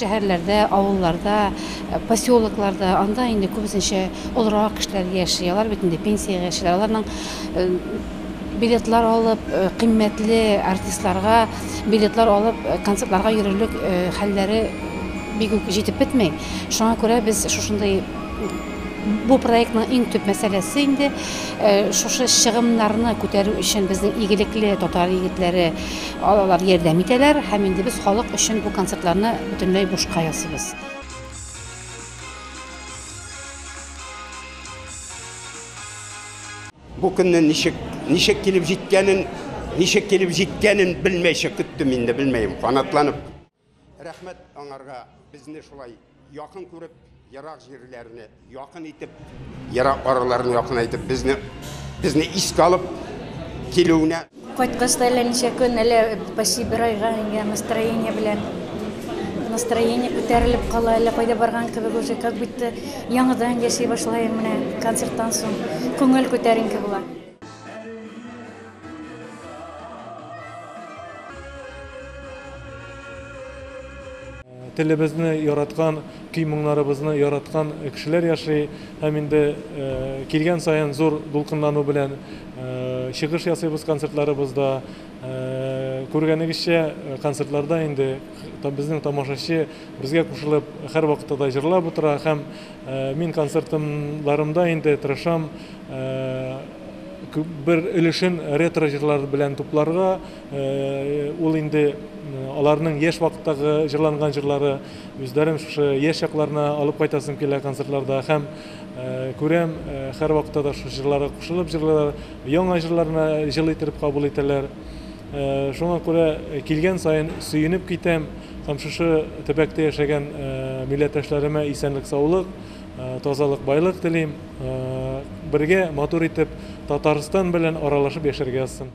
шәһәрләрдә, авылларда, поселокларда, анда инде күбесенчә олорак кешеләр яши, алар бит инде пенсияга яшиләр. Аларның билетлар алып, кыйммәтле артистларга билетлар алып, концертларга йөрерлек хәлләре бик үк җитеп бетмәй. Шуңа күрә без шушындай бу проектның иң төп мәсьәләсе инде шушы чыгымнарны күтәрү өчен безнең игелекле татар егетләре алар ярдәм итәләр һәм инде без халык өчен бу концертларны бөтенләй бушка ясыйбыз. Бу көнне ничек килеп җиткәнен белмәйчә көттем инде, белмәйм, фанатланып. Рәхмәт аңарга, безне шулай якын күреп, ярак җирләрне якын итеп, ярак араларны якын итеп, безне искә алып килүенә. Кайткач та ничә көн әле почти бер айга настроение белән настроение күтәрелеп кала, әле кайда барган кебек уже как будто яңадан яши башлайм менә концерттан соң. Күңел күтәренке була. Телебезне яраткан, көй-моңнарыбызны яраткан кешеләр яши, һәм инде килгән саен зур дулкынлану белән чыгыш ясыйбыз концертларыбызда. Күргәнегезчә, концертларда инде безнең тамашачы безгә кушылып һәр вакытта да җырлап утыра, һәм мин концертымнарымда инде тырышам бер өлешен ретро җырлар белән тупларга. Ул инде аларның яшь вакыттагы җырланган җырлары үзләрем шушы яшь чакларына алып кайтасым килә концертларда, һәм күрәм һәр вакытта да шу җырларга кушылып җырлыйлар, яңа җырларны җылы итеп кабул итәләр. Шуңа күрә килгән саен сөенеп китәм, һәм шушы төбәктә яшәгән милләттәшләремә исәнлек, саулык, тазалык, байлык телим. Бергә матур итеп Татарстан белән аралашып яшәргә язсын.